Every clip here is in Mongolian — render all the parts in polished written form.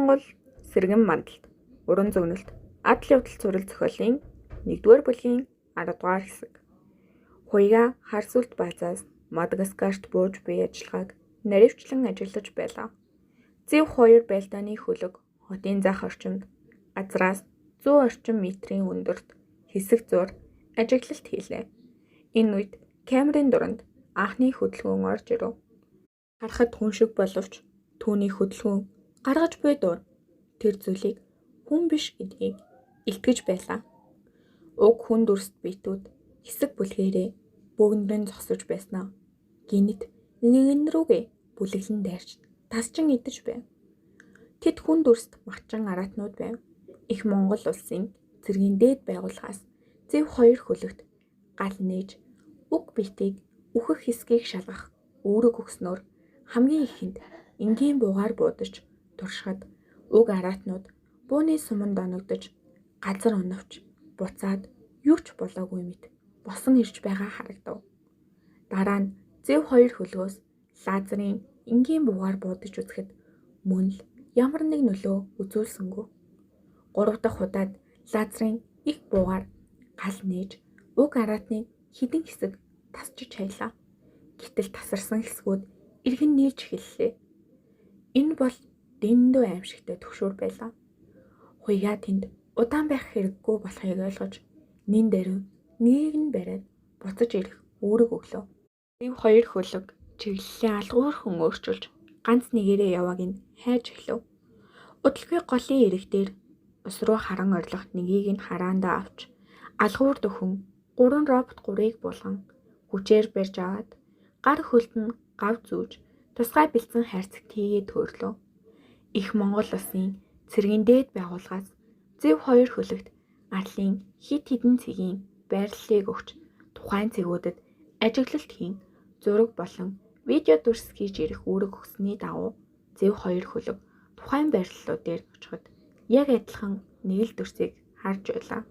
Монгол сэргэн мандалт, уран зөгнөлт, адал явдал цуврал зохиолын 1-р бүлгийн 10-р хэсэг. Хуяга хар сүлд баазаас Мадагаскарт бууж буй ажиллагааг наривчлан ажиллаж байлаа. Зөв 2 байлдааны хөлөг хотын зах орчимд газраас 100 орчим метрийн өндөрт хэсэг зуур ажиглалт хийлээ. Энэ үед камерын дунд анхны хөдөлгөөн орж ирэв. Харахад хүн шиг боловч түүний хөдөлгөөн гаргаж буй дуур тэр зүйлийг хүн биш гэдгийг илтгэж байлаа. Уг хүн дүрст биетүүд хэсэг бүлгээрээ бөөгнөрөн зогсож байснаа гинэт нэгэн рүүгээ бүлэглэн дайрч тасчин идэж байв. Тэд хүн дүрст мачин араатнууд байв. Их Монгол улсын цэргийн дээд байгууллагаас зөв 2 хөлөгт гал нээж уг биетийг үхэх хэсгийг шалгах үүрэг өгснөөр хамгийн ихэнд энгийн буугаар буудаж туршихад уг араатнууд бууны суманд оногдож газар уновч буцаад юу ч болоогүй мэт босон ирж байгаа харагдав. Дараа нь зөв 2 хөлгөөс Лазарын энгийн буугаар буудаж үзэхэд мөн л ямар нэг нөлөө үзүүлсэнгүй. 3 дахь удаад Лазарын их буугаар гал нээж уг араатныг хідэн хэсэг тасчиж хайлаа. Гэтэл тасарсан хэсгүүд эргэн нийлж эхэллээ. Энэ бол дэндүү аимшигтай төгшүүр байлаа. Хуяга тэнд удаан байх хэрэггүй болохыг ойлгож нин дээр нэгийг нь бариад буцаж ирэх үүрэг өглөө. Зөв 2 хөлөг чиглэлийн алгуурхан өөрчилж ганц нэгээрээ явааг нь хайж эхлэв. Удалгүй голын ирэх дээр ус руу харан орлох нэгийг нь хараандаа авч алгуур дөхөн 3 робот 3-ыг булган хүчээр барьж аваад гар хөлд нь гав зүүж тусгай бэлдсэн хайрцагт хийгээд төрлөө. Их Монгол улсын цэргийн дээд байгууллагаас зөв 2 хөлөгт арлын хид хідэн цэгийн байрлалыг өгч тухайн цэгүүдэд ажиглалт хийн зураг болон видео дүрс хийж ирэх үүрэг өгсөний дагуу зөв 2 хөлөг тухайн байрлалууд дээр очиход яг адилхан нэг л дүрсийг харж байлаа.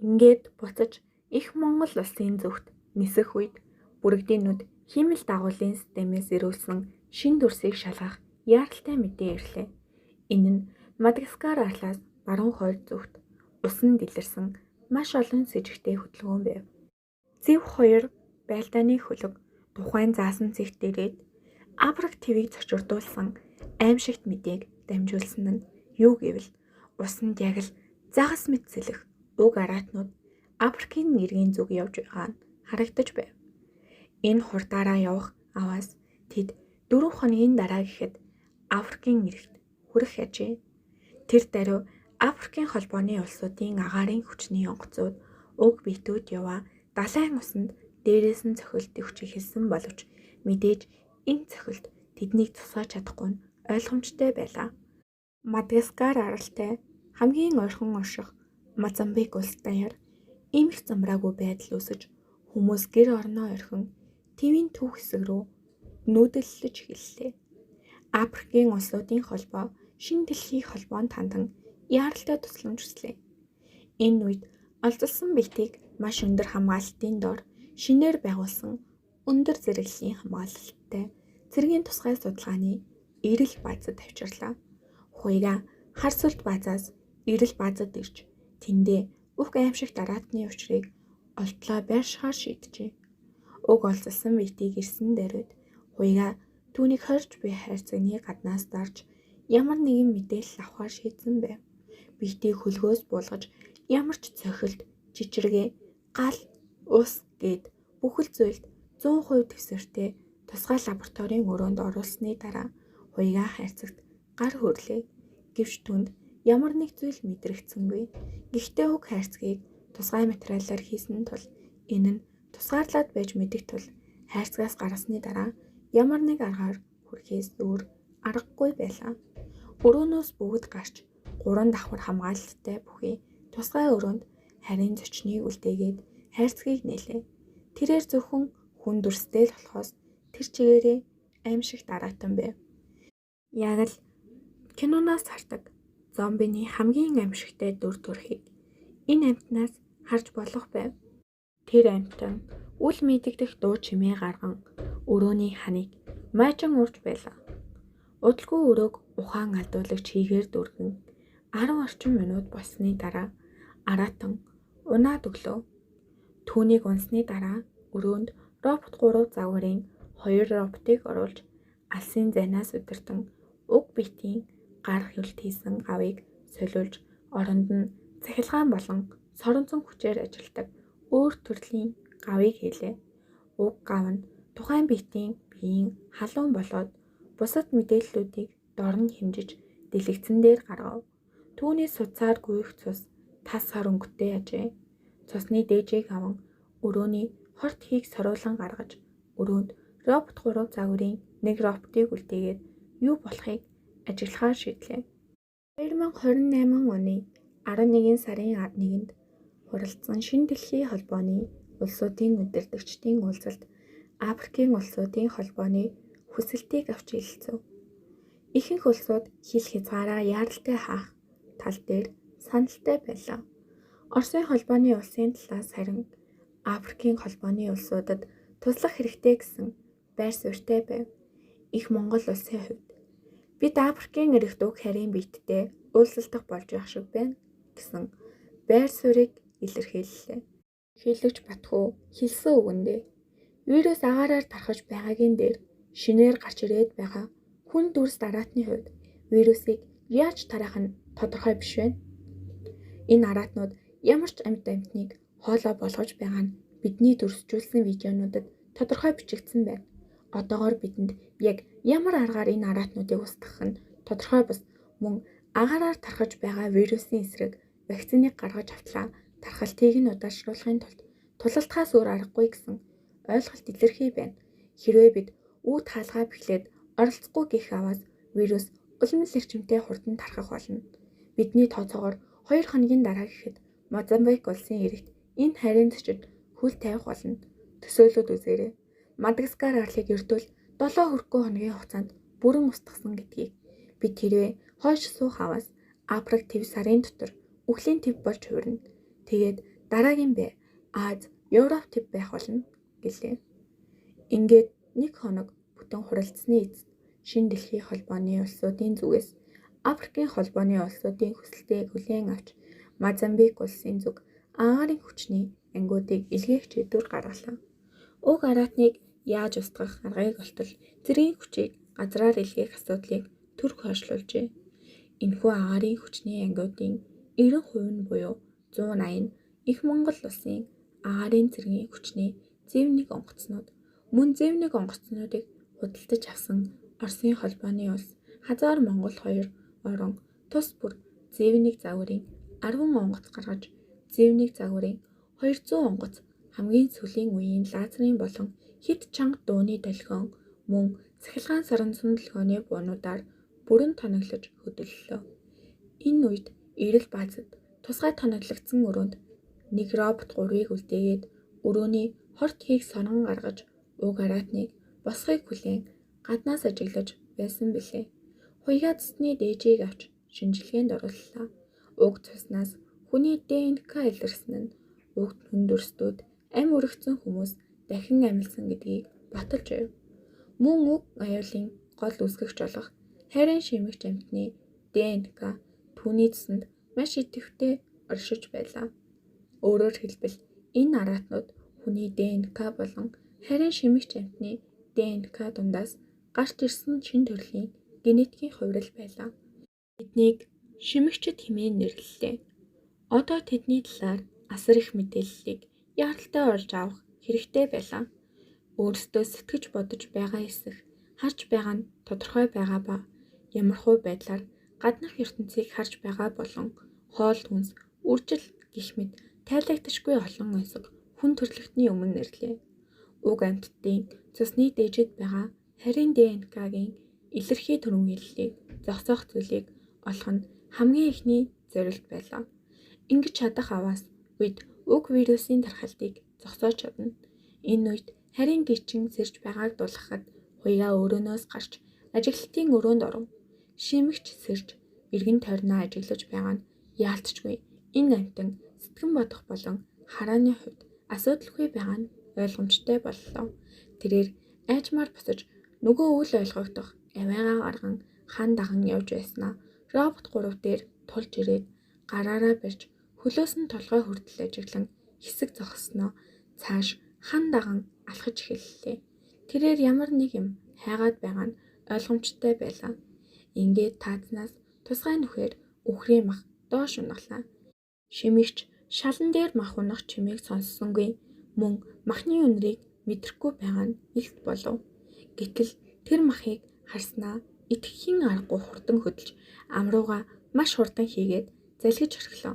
Ингээд буцаж их Монгол улсын зөвхт нисэх үед бүрэгдийн нүд хиймэл дагуулын системээс ирүүлсэн шин дүрсийг шалгах яаралтай мэдээ ирлээ. Энэ нь Мадагаскар арлаас баруун хойд зүгт усан дэлгэрсэн маш олон с ิจ гтэй хөдөлгөөн байв. Зөв 2 байлдааны хөлөг тухайн заасан цэгт ирээд Африк твийг зочирдуулсан аимшигт мэдээг дамжуулсан нь юу гэвэл усанд яг л загас мэт сэлэх уг араатнууд Африкийн нэргийн зүг явж байгаа нь харагдаж байв. Энэ хурдаараа явах аваас тэд 4 хоногийн дараа гэхэд Африкийн нэрэгт хүрэх ажээ. Тэр даруй Африкийн холбооны улсуудын агаарын хүчний онгоцууд уг биетүүд яваа далайн усанд дээрээс нь цохилт өгч эхэлсэн боловч мэдээж энэ цохилт тэднийг тусгаж чадахгүй нь ойлгомжтой байлаа. Мадагаскар аралтай хамгийн ойрхон орших Мозамбик улс даяар иймэрх замраагүй байдал үүсэж хүмүүс гэр орноо орхин твийн төв хэсэг рүү нүүдэллэж эхэллээ. Африкийн улсуудын холбоо шинэ дэлхийн холбоонд хандан яаралтай тусламж хүслээ. Энэ үед олзолсон биетийг маш өндөр хамгаалалтын дор шинээр байгуулсан өндөр зэрэглэлийн хамгаалалттай цэргийн тусгай судалгааны эрэл баазад авчирлаа. Хуяга хар сүлд баазаас эрэл баазад ирж тэндээ уг аимшигт араатны учрыг олдлоо байршихаар шийджээ. Уг олзолсон биетийг ирсэн даруйд хуяга түүнийг хорж буй хайрцагны гаднаас дарж ямар нэгэн мэдээлэл авахар шийдсэн байв. Биетийг хөлгөөс буулгаж ямар ч цохилт, чичиргээ, гал, ус гээд бүхэл зүйлд 100% төвсөртэй тусгай лабораторийн өрөөнд оруулсны дараа хуяга хайрцагт гар хөрлөө. Гэвч түнд ямар нэг зүйл мэдрэгдсэнгүй. Гэхдээ уг хайрцагийг тусгай материалаар хийсэн тул энэ нь тусгаарлаад байж мэдэх тул хайрцагаас гаргасны дараа ямар нэг аргаар хүрэхээс өөр аргагүй байлаа. Өрөөнөөс бүгд гарч 3 давхар хамгаалалттай бүхий тусгай өрөөнд харийн зочныг үлдээгээд хайрцагийг нээлээ. Тэрээр зөвхөн хүн дүрстэй л болохоос тэр чигээрээ аимшигт араатан байв. Яг л киноноос хардаг зомбины хамгийн аимшигтай дүр төрхийг энэ амьтнаас харж болох байв. Тэр амьтан үл мэдэгдэх дуу чимээ гарган өрөөний ханыг майжин урж байлаа. Удалгүй өрөөг ухаан алдуулагч хийгээр дүүргэн 10 орчим минут болсны дараа араатан унаад өглөө. Түүнийг унсны дараа өрөөнд робот 3 загварын 2 роботыг оруулж алсын зайнаас удирдан уг биетийн гар хөвлөлт хийсэн гавыг солиулж оронд нь цахилгаан болон соронзон хүчээр ажилладаг өөр төрлийн гавыг хийлээ. Уг гав нь тухайн биеийн халуун болоод бусад мэдээллүүдийг дор нь хэмжиж дэлгэцэн дээр гаргав. Түүний судсаар гүйх цус тас хөрөнгөтэй ажээ. Цусны дээжийг аван өрөөний хорт хийг соруулан гаргаж өрөөнд робот 3 загварын 1 роботыг үлдээгээд юу болохыг ажиглахаар шийдлээ. 2028 оны 11 сарын 1-нд хуралдсан шинэ дэлхийн холбооны улсуудын удирдагчдын уулзалт Африкийн улсуудын холбооны хүсэлтийг авч хэлэлцэв. Ихэнх улсууд хил хязгаараа яаралтай хаах тал дээр саналтай байлаа. Оросын холбооны улсын талаас харин Африкийн холбооны улсуудад туслах хэрэгтэй гэсэн байр суурьтай байв. Их Монгол улсын хувьд бид Африкийн эрэгт уг харийн биеттэй уулзалдах болж явах шиг байна гэсэн байр суурийг илэрхийллээ. Хэлэгч Батхүү хэлсэн үгэндээ вирус агаараар тархаж байгаагийн дээр шинээр гарч ирээд байгаа хүн дүрс араатны хувьд вирусыг яаж тараах нь тодорхой биш байна. Энэ араатнууд ямар ч амьтныг хоолой болгож байгаа нь бидний дүрсжүүлсэн видеонуудад тодорхой бичигдсэн байна. Одоогоор бидэнд яг ямар аргаар энэ араатнуудыг устгах нь тодорхой бус мөн агаараар тархаж байгаа вирусын эсрэг вакциныг гаргаж автлаа тархалтыг нь удаашруулахын тулд тулалдахаас өөр аргагүй гэсэн ойлголт илэрхий байна. Хэрвээ бид үүд хаалгаа бэхлээд оролцохгүй гэх аваас вирус улмал эрчимтэй хурдан тархах болно. Бидний тооцоогоор 2 хоногийн дараа гэхэд Мозамбик улсын иргэд энэ харийн зочид хөл тавих болно. Төсөөлөд үзээрэй. Мадагаскар арлыг ердөө 7 хүрэхгүй хоногийн хугацаанд бүрэн устгасан гэдгийг бид хэрвээ хойш суух аваас Африк төв сарын дотор үхлийн төв болж хувирна. Тэгээд дараагийн бай Аз, Европ төв байх болно гэлээ. Ингээд 1 хоног бүтэн хуралдсны эцэст шинэ дэлхийн холбооны улсуудын зүгээс Африкийн холбооны улсуудын хүсэлтийг хүлээн авч Мозамбик улсын зүг агаарын хүчний ангиудыг илгээх шийдвэр гаргалаа. Уг араатныг яаж устгах аргыг олтол зэргийн хүчийг газраар илгээх асуудлыг түрх хойшлуулжээ. Энэхүү агаарын хүчний ангиудын 90% нь буюу 180 нь Их Монгол улсын агаарын зэргийн хүчний ЗЭВ-1 онгоцнууд мөн ЗЭВ-1 онгоцнуудыг худалдаж авсан Оросын холбооны улс Хазар Монгол 2 орон тус бүр ЗЭВ-1 загварын 10 онгоц гаргаж ЗЭВ-1 загварын 200 онгоц хамгийн сүүлийн үеийн лазерын болон хэт чанга дууны долгион мөн цахилгаан соронзон долгионы буунуудаар бүрэн тоноглож хөдөллөө. Энэ үед Эрэл баазад тусгай тоноглогдсон өрөөнд 1 робот 3-ыг үлдээгээд өрөөний хорт хийг сонон гаргаж уг араатныг босхийг хүлээн гаднаас ажиглаж байсан билээ. Хуйгаа цусны дээжийг авч шинжилгээнд орууллаа. Уг цуснаас хүний ДНК илэрсэн нь уг хүндүрстүүд ам өргөцсөн хүмүүс дахин амилсан гэдгийг баталж байв. Мөн уг аюулын гол үүсгэгч болох харийн шимэгч амьтны ДНК түүний цуснд маш идэвхтэй оршиж байлаа. Өөрөөр хэлбэл энэ араатнууд хүний ДНК болон харийн шимэгч амьтны ДНК дундаас гарч ирсэн шинэ төрлийн генетикийн хувирал байлаа. Биднийг шимэгчд хэмээн нэрлэлээ. Одоо тэдний талаар асар их мэдээллийг яаралтай олж авах хэрэгтэй байлаа. Өөрсдөө сэтгэж бодож байгаа эсэх харж байгаа нь тодорхой байгаа ба ямархуу байдлаар гаднах ертөнцийг харж байгаа болон хоол хүнс үржил гэх мэт тайлагдашгүй олон онцог хүн төрөлхтний өмнө нэрлээ. Уг амьтдын цусны дээжид байгаа харийн ДНК-гийн илэрхий түрэмгийллийг зогсоох зүйлийг олох нь хамгийн ихний зорилт байлаа. Ингэж чадах аваас бид уг вирусын тархалтыг зогсоож чадна. Энэ үед харийн гичин сэрж байгааг дуулгахад хуйгаа өрөөнөөс гарч ажиглалтын өрөөнд оров. Шимэгч сэрж эргэн тойрноо ажиглаж байгаа нь яалтчгүй энэ амьтан сэтгэн бодох болон харааны хувьд асуудалгүй байгаа нь ойлгомжтой боллоо. Тэрээр айжмаар босож нөгөө үл ойлгогдох авиагаа гарган хан даган явж байснаа робот 3 дээр тулж ирээд гараараа барьж хөлөөс нь толгой хүртэл ажиглан хэсэг зогссноо цааш хан даган алхаж эхэллээ. Тэрээр ямар нэг юм хайгаад байгаа нь ойлгомжтой байлаа. Ингээд таазнаас тусгай нүхээр үхрийн мах доош унаглаа. Шимэгч шалан дээр мах унах чимээг сонссонгүй мөн махны үнэрийг мэдрэхгүй байгаа нь илт болов. Гэтэл тэр махыг харснаа итгэхийн аргагүй хурдан хөдөлж амрууга маш хурдан хийгээд залгиж орхилоо.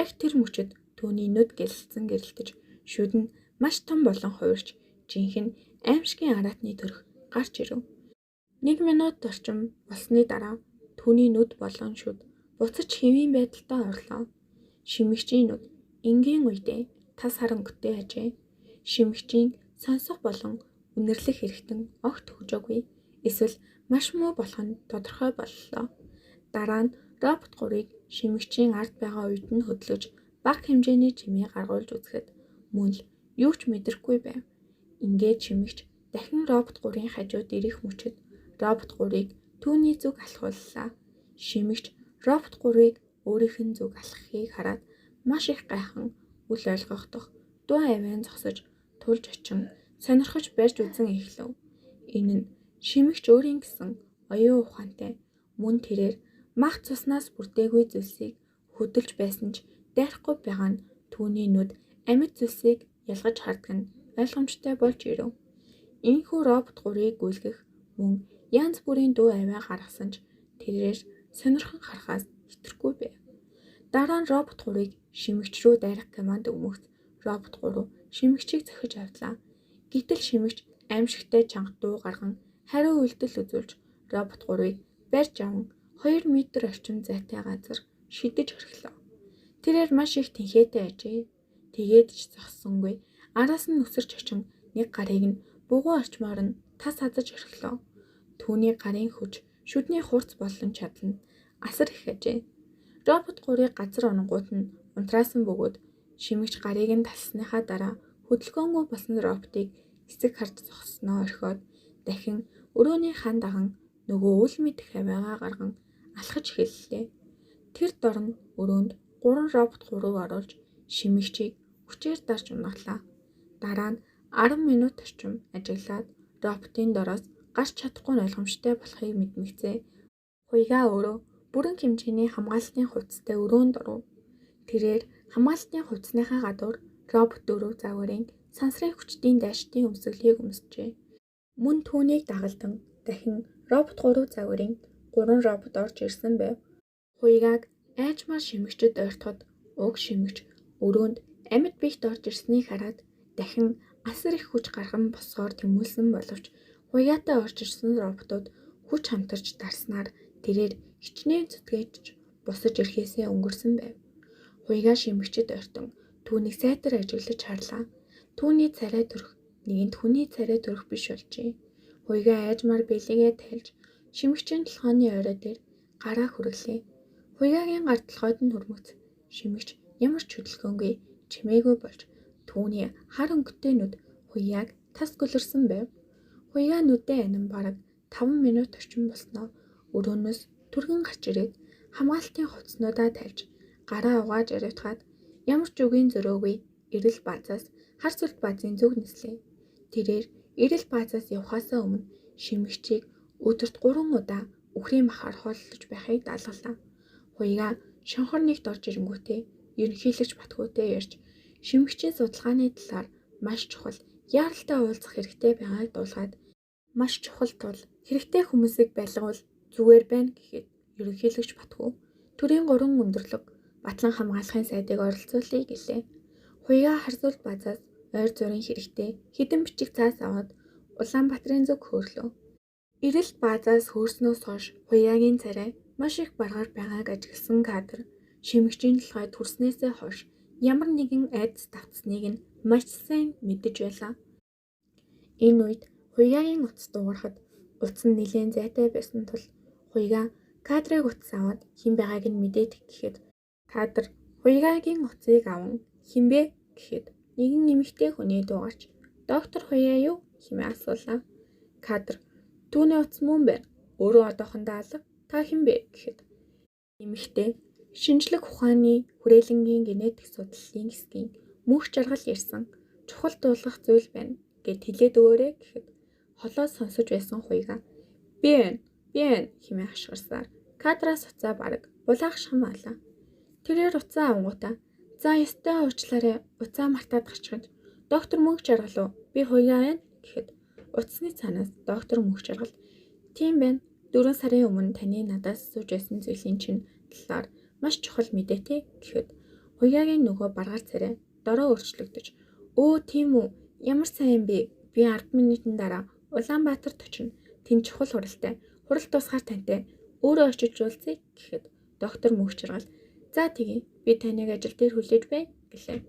Яг тэр мөчөд түүний нүд гэлэлцэн гэрэлтэж шүд нь маш том болон хувирч жинхэнэ аимшигын араатны төрх гарч ирэв. 1 минут орчим болсны дараа түүний нүд болон шүд буцаж хэвийн байдалтай орлоо. Шимэгчийн нүд энгийн үедээ тас харангуйтай ажээ. Шимэгчийн сонсох болон үнэрлэх хэрэгтэн огт хөгжөөгүй. Эсвэл маш муу болох нь тодорхой боллоо. Дараа нь робот 3-ыг шимэгчийн ард байгаа үед нь хөдлөж бага хэмжээний чимээ гаргуулж үзэхэд мөн л юу ч мэдрэхгүй байв. Ингээд шимэгч дахин робот 3-ын хажууд ирэх мөчөд робот 3-ыг түүний зүг алхууллаа. Шимэгч робот 3-ыг өөрийнх нь зүг алхахыг хараад маш их гайхан үл ойлгохдох дуу авиан зогсож тулж очин сонирхож барьж үзэн эхлэв. Энэ нь шимэгч өөрийн гэсэн оюун ухаантай мөн тэрээр мах цуснаас бүрдээгүй зүйлсийг хөдөлж байсан ч дайрахгүй байгаа нь түүний нүд амьд зүйлсийг ялгаж хардаг нь ойлгомжтой болж ирэв. Ийхүү робот 3-ыг гүйлгэх мөн янз бүрийн дуу авиа гаргасан ч тэрээр сонирхон харахаас хэтрэхгүй байв. Дараа нь робот 3-ыг шимэгч рүү дайрах команд өгмөгц робот 3 шимэгчийг зохиж авлаа. Гэтэл шимэгч аимшигтай чанга дуу гарган хариу үйлдэл үзүүлж робот 3-ыг барьж аван 2 метр орчим зайтай газар шидэж орхилоо. Тэрээр маш их тэнхээтэй ажээ. Тэгээд ч зогссонгүй араас нь нүсэрч очин нэг гарыг нь бугуун орчмоор нь тас хазаж орхилоо. Түүний гарын хүч шүдний хурц болон чадал нь асар их ажээ. Робот 3-ыг газар онгууд нь унтраасан бөгөөд шимэгч гарыг нь талсныхаа дараа хөдөлгөөнгүй болсон роботыг эсэг харж зогссноо орхиод дахин өрөөний хан даган нөгөө үл мэдэх авиагаа гарган алхаж эхэллээ. Тэр дорн өрөөнд 3 робот 3-ыг оруулж шимэгчийг хүчээр дарж унаглаа. Дараа нь 10 минут орчим ажиглаад роботын дороос гарч чадахгүй нь ойлгомжтой болохыг мэдмэгцээ. Хуйгаа өөрөө бүрэн хэмжээний хамгаалалтын хувцастай өрөөнд оров. Тэрээр хамгаалалтын хувцсныхаа гадуур робот 4 загварын сансрын хүчтийн дайшдын өмсгөлийг өмсжээ. Мөн түүнийг дагалдан дахин робот 3 загварын 3 робот орж ирсэн байв. Хуйгааг айжмаар шимэгчэд ойртоход уг шимэгч өрөөнд амьд биет орж ирснийг хараад дахин асар их хүч гарган босгоор тэмүүлсэн боловч хуйгаатай орж ирсэн роботууд хүч хамтарч дарснаар тэрээр хичнээн зүтгэж босож ирэхээсээ өнгөрсөн байв. Хуйгаа шимэгчэд ойртон түүнийг сайтар ажиглаж харлаа. Түүний царай төрх нэгэнт хүний царай төрх биш болжээ. Хуйгаа айжмаар бэлэгээ тайлж шимэгчийн толгойн орой дээр гараа хүргэлээ. Хуйгаагийн гар толгойд нь хүрмэгц шимэгч ямар ч хөдөлгөөнгүй чимээгүй болж түүний хар өнгөтэй нүд хуйгааг тас гөлөрсөн байв. Хуйгаа нүдээ анин бараг 5 минут орчим болсноо өрөөнөөс түргэн гарч ирээд хамгаалтын хувцснуудаа тавьж гараа угааж ариутгаад ямар ч үгийн зөрөөгүй эрэл баазаас хар сүлт баазын зүг нислээ. Тэрээр эрэл баазаас явхаасаа өмнө шимэгчийг өдөрт 3 удаа үхрийн махаар хооллож байхыг даалгалаа. Хуйгаа шонхор нэгт орж ирэнгүүтээ ерөнхийлөгч Батхүйтэй ярьж шимэгчийн судалгааны талаар маш чухал яаралтай уулзах хэрэгтэй байгааг дуулгаад маш чухал тул хэрэгтэй хүмүүсийг байлгавал зүгээр байна гэхэд ерөнхийлөгч Батхүү төрийн 3 өндөрлөг батлан хамгаалахын сайдыг оролцуулъя гэлээ. Хуйгаа харзуулт баазаас ойр зургийн хэрэгтэй хэдэн бичиг цаас аваад Улаанбаатарын зүг хөөрлөө. Эрэлт баазаас хөөснөөс хойш хуйгаагийн царай маш их баргаар байгааг ажигласан кадр шимэгчийн толгойд хүрснээсээ хойш ямар нэгэн айдас давтсныг нь маш сайн мэдэж байлаа. Энэ үед хуйгаагийн утас дуугарахад утас нь нэлээд зайтай байсан тул хуйгаа кадрыг утас аваад хэн байгааг нь мэдээд гэхэд кадр хуйгаагийн утсыг аван хинбэ гэхэд нэгэн эмэгтэй хүний дуу гарч доктор Хуйгаа юу хэмээн асуулаа. Кадр түүний утас мөн байна. Өөрөө одоохондоо алга та хэн бэ гэхэд эмэгтэй шинжлэх ухааны хүрээлэнгийн генетик судлалын хэсгийн мөнх жаргал ярьсан чухал дуулгах зүйл байна гэд хэлээд өгөөрэй гэхэд холоос сонсож байсан хуйгаа би байна хэмээн хашгирсаар кадраас уцаа бараг булаах шам алаа. Тэрээр уцаа авангуудаа за ёстой уучлаарай уцаа мартаад гарчхаж доктор мөнх жаргал уу би хуйгаа байна гэхэд утасны цаанаас доктор мөнх жаргал тийм байна 4 сарын өмнө таны надаас асууж байсан зүйлийн чинь талаар маш чухал мэдээтэй гэхэд хуйгаагийн нөгөө баргаар царай дороо өөрчлөгдөж өө тийм үү ямар сайн би 10 минутын дараа Улаанбаатарт очино тэнд чухал хуралтай хурал дуусгаар тантай өөрөө очиж уулзъя гэхэд доктор мөнх жаргал за тэгье би таныг ажил дээр хүлээж бай гэлээ.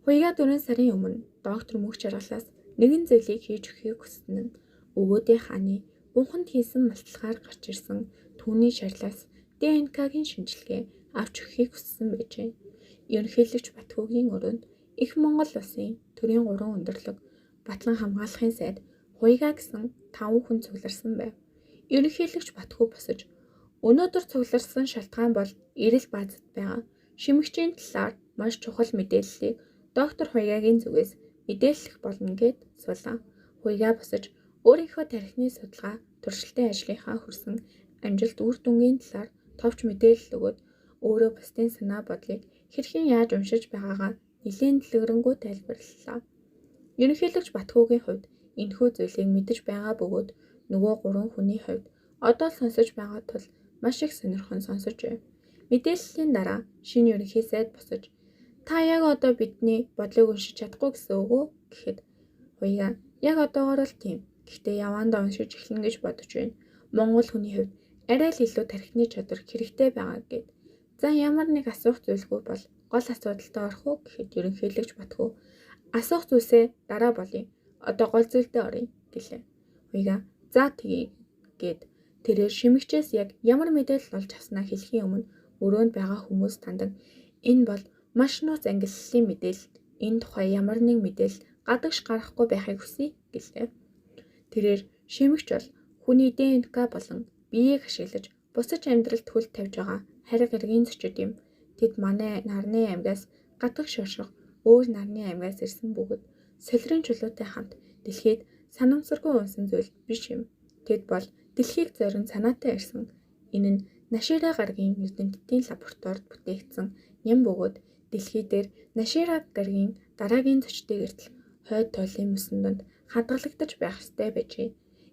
Хуйгаа 4 сарын өмнө доктор мөнх жаргалаас нэгэн зүйлийг хийж өгөхийг хүссэн нь өвөөдөө хааны бунханд хийсэн малталгаар гарч ирсэн түүний шарлаас ДНК-гийн шинжилгээ авч өгөхийг хүссэн байжээ. Ерөнхийлөгч Батхүүгийн өрөөнд их Монгол улсын төрийн 3 өндөрлөг Батлан хамгаалахын сайд хуйгаа гэсэн 5 хүн цугларсан байв. Ерөнхийлөгч Батхүү босож өнөөдөр цугларсан шалтгаан бол эрэл баазад байгаа шимэгчийн талаар маш чухал мэдээллийг доктор Хуйгагийн зүгээс мэдээлэх болно гэд суулаа. Хуйгаа босож өөрийнхөө тархины судалгаа туршилтын ажлынхаа хүрсэн амжилт үр дүнгийн талаар товч мэдээлэл өгөөд өөрөө бусдын санаа бодлыг хэрхэн яаж уншиж байгаагаа нэлийн дэлгэрэнгүй тайлбарлалаа. Ерөнхийлөгч Батхүүгийн хувьд энэхүү зүйлийг мэдэж байгаа бөгөөд нөгөө 3 хүний хувьд одоо сонсож байгаа тул маш их сонирхон сонсож байв. Мэдээллийн дараа шинэ ерөнхий сайд босож та яг одоо бидний бодлыг уншиж чадахгүй гэсэн үг үү гэхэд хуйгаа яг одоогоор л тийм. Гэхдээ явандаа уншиж эхлэнэ гэж бодож байна. Монгол хүний хувьд арай л илүү тархины чадвар хэрэгтэй байгаа гэд. За ямар нэг асуух зүйлгүй бол гол асуудалтай орох уу гэхэд ерөнхийлөгч Батхүү асуух зүйлсээ дараа болъё. Одоо гол зүйлдээ оръё гэлээ. Хуйгаа за тэгье гэд тэрээр шимэгчээс яг ямар мэдээлэл олж авснаа хэлхийн өмнө өрөөнд байгаа хүмүүс тандан энэ бол маш нууц ангиллалын мэдээлэл. Энэ тухай ямар нэг мэдээлэл гадагш гарахгүй байхыг хүсье гэлээ. Тэрээр шимэгч бол хүний ДНК болон биеийг ашиглаж бусаж амьдралд хөл тавьж байгаа хариг эргийн зочид юм. Тэд манай нарны аймгаас гадагш орших өөр нарны аймгаас ирсэн бөгөөд солирын чулуутай хамт дэлхийд санамсаргүй унсан зүйл биш юм. Тэд бол дэлхийг зорин санаатай ирсэн. Энэ нь Нашира гарагийн эрдэмтдийн лабораторид бүтээгдсэн ням бөгөөд дэлхий дээр Нашира гарагийн дараагийн зочдыг эртэл хойд тоолын мөсөн донд хадгалагдаж байх ёстой байжээ.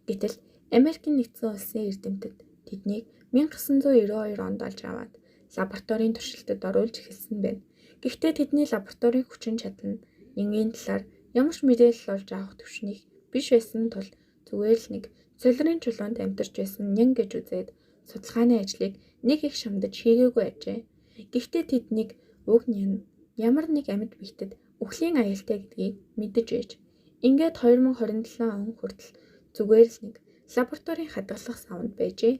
Гэтэл Америкийн нэгдсэн улсын эрдэмтэд тэднийг 1992 онд олж аваад лабораторийн туршилтад оруулж эхэлсэн байна. Гэхдээ тэдний лабораторийн хүчин чадал нь энгийн талаар ямар ч мэдээлэл олж авах түвшнийг биш байсан тул зүгээр л нэг солирын чулуунд амьдарч байсан нян гэж үзээд судалгааны ажлыг нэг их шамдаж хийгээгүй ажээ. Гэхдээ тэднийг уг нян ямар нэг амьд биетэд үхлийн аюултай гэдгийг мэдэж ээж. Ингээд 2027 он хүртэл зүгээр л нэг лабораторийн хадгалах савнд байжээ.